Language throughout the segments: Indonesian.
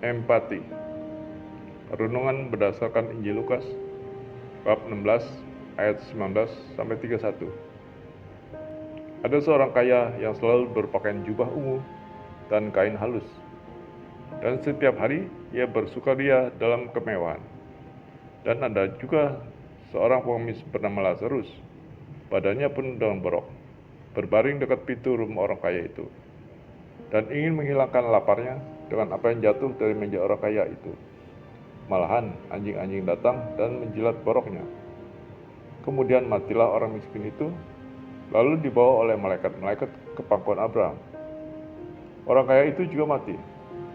Empati. Renungan berdasarkan Injil Lukas bab 16 ayat 19 sampai 31. Ada seorang kaya yang selalu berpakaian jubah ungu dan kain halus, dan setiap hari ia bersukaria dalam kemewahan. Dan ada juga seorang pengemis bernama Lazarus, badannya penuh dengan borok, berbaring dekat pintu rumah orang kaya itu, dan ingin menghilangkan laparnya dengan apa yang jatuh dari meja orang kaya itu. Malahan anjing-anjing datang dan menjilat boroknya. Kemudian matilah orang miskin itu, lalu dibawa oleh malaikat-malaikat ke pangkuan Abraham. Orang kaya itu juga mati,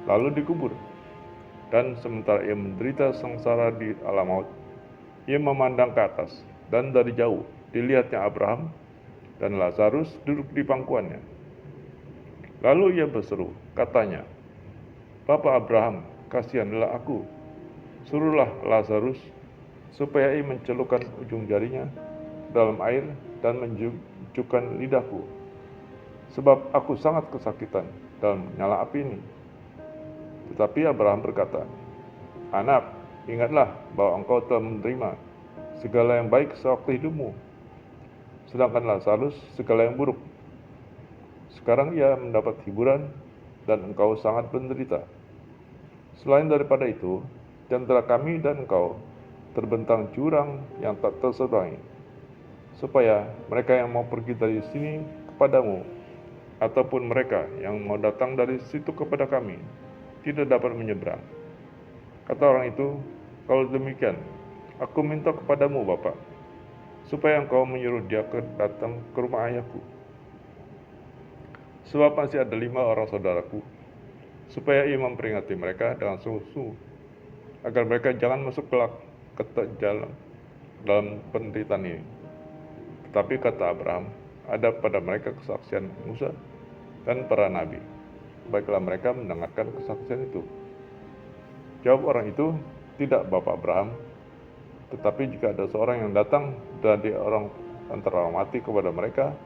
lalu dikubur. Dan sementara ia menderita sengsara di alam maut, ia memandang ke atas, dan dari jauh dilihatnya Abraham dan Lazarus duduk di pangkuannya. Lalu ia berseru, katanya, "Bapa Abraham, kasihanlah aku. Suruhlah Lazarus supaya ia mencelupkan ujung jarinya dalam air dan menjujukkan lidahku, sebab aku sangat kesakitan dalam nyala api ini." Tetapi Abraham berkata, "Anak, ingatlah bahwa engkau telah menerima segala yang baik sewaktu hidupmu, sedangkan Lazarus segala yang buruk. Sekarang ia mendapat hiburan dan engkau sangat menderita. Selain daripada itu, di antara kami dan engkau terbentang jurang yang tak terseberangi, supaya mereka yang mau pergi dari sini kepadamu, ataupun mereka yang mau datang dari situ kepada kami, tidak dapat menyeberang." Kata orang itu, "Kalau demikian, aku minta kepadamu, Bapa, supaya engkau menyuruh dia datang ke rumah ayahku. Sebab masih ada 5 orang saudaraku, supaya ia memperingati mereka dengan sungguh-sungguh, agar mereka jangan masuk kelak ke dalam penderitaan ini." Tetapi kata Abraham, "Ada pada mereka kesaksian Musa dan para nabi. Baiklah mereka mendengarkan kesaksian itu." Jawab orang itu, "Tidak, Bapak Abraham, tetapi jika ada seorang yang datang dari antara orang mati kepada mereka,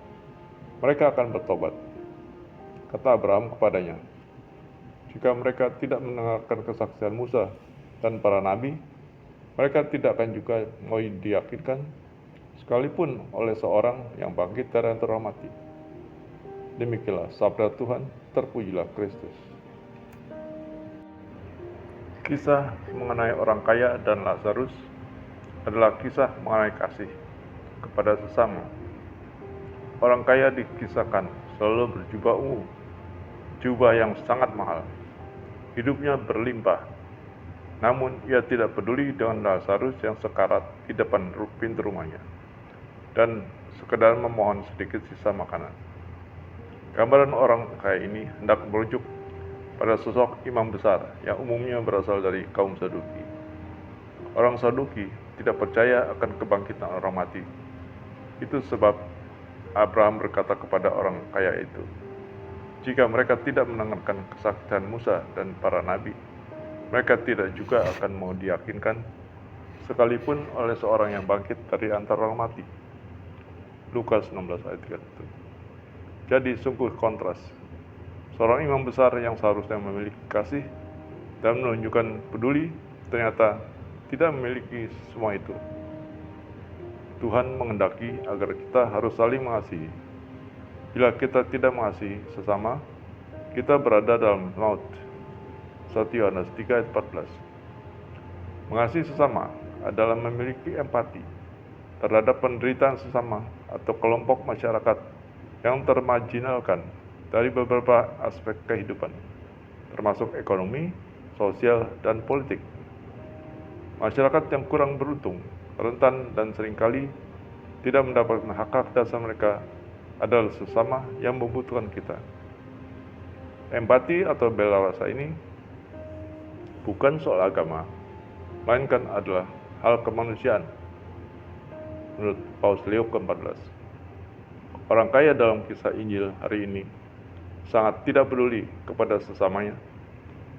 mereka akan bertobat." Kata Abraham kepadanya, "Jika mereka tidak mendengarkan kesaksian Musa dan para nabi, mereka tidak akan juga mau diyakinkan, sekalipun oleh seorang yang bangkit dari antara orang mati." Demikianlah sabda Tuhan, terpujilah Kristus. Kisah mengenai orang kaya dan Lazarus adalah kisah mengenai kasih kepada sesama. Orang kaya dikisahkan selalu berjubah ungu, jubah yang sangat mahal. Hidupnya berlimpah, namun ia tidak peduli dengan Lazarus yang sekarat di depan pintu rumahnya, dan sekedar memohon sedikit sisa makanan. Gambaran orang kaya ini hendak merujuk pada sosok imam besar yang umumnya berasal dari kaum Saduki. Orang Saduki tidak percaya akan kebangkitan orang mati. Itu sebab Abraham berkata kepada orang kaya itu, jika mereka tidak mendengarkan kesaksian Musa dan para nabi, mereka tidak juga akan mau diyakinkan, sekalipun oleh seorang yang bangkit dari antara orang mati. Lukas 16 ayat 31. Jadi sungguh kontras. Seorang imam besar yang seharusnya memiliki kasih dan menunjukkan peduli, ternyata tidak memiliki semua itu. Tuhan menghendaki agar kita harus saling mengasihi. Bila kita tidak mengasihi sesama, kita berada dalam maut. 1 Yohanes 3 ayat 14. Mengasihi sesama adalah memiliki empati terhadap penderitaan sesama atau kelompok masyarakat yang termarginalkan dari beberapa aspek kehidupan, termasuk ekonomi, sosial, dan politik. Masyarakat yang kurang beruntung, rentan, dan seringkali tidak mendapatkan hak-hak dasar mereka adalah sesama yang membutuhkan kita. Empati atau bela rasa ini bukan soal agama, melainkan adalah hal kemanusiaan, menurut Paus Leo ke-14. Orang kaya dalam kisah Injil hari ini sangat tidak peduli kepada sesamanya,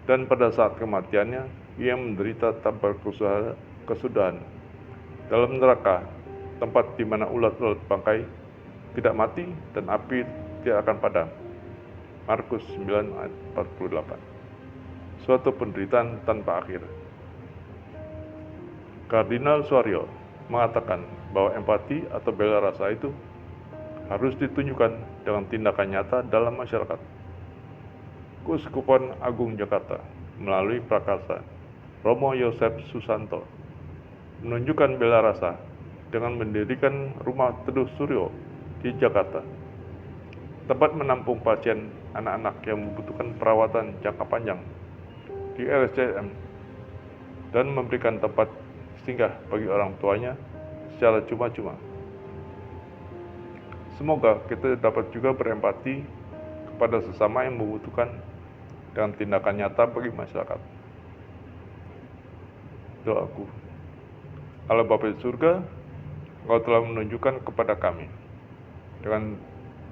dan pada saat kematiannya ia menderita tanpa kesudahan dalam neraka, tempat di mana ulat-ulat bangkai tidak mati dan api tidak akan padam. Markus 9 ayat 48. suatu penderitaan tanpa akhir. Kardinal Suaryo mengatakan bahwa empati atau bela rasa itu harus ditunjukkan dengan tindakan nyata dalam masyarakat. Keuskupan Agung Jakarta melalui Prakasa Romo Yosef Susanto menunjukkan bela rasa dengan mendirikan Rumah Teduh Suryo di Jakarta, tempat menampung pasien anak-anak yang membutuhkan perawatan jangka panjang di RSCM dan memberikan tempat singgah bagi orang tuanya secara cuma-cuma. Semoga kita dapat juga berempati kepada sesama yang membutuhkan dengan tindakan nyata bagi masyarakat. Doaku, Allah Bapa di surga, Engkau telah menunjukkan kepada kami dengan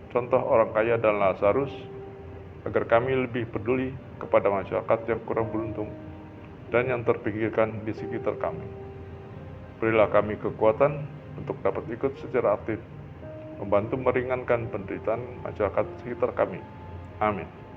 contoh orang kaya dan Lazarus agar kami lebih peduli kepada masyarakat yang kurang beruntung dan yang terpinggirkan di sekitar kami. Berilah kami kekuatan untuk dapat ikut secara aktif membantu meringankan penderitaan masyarakat sekitar kami. Amin.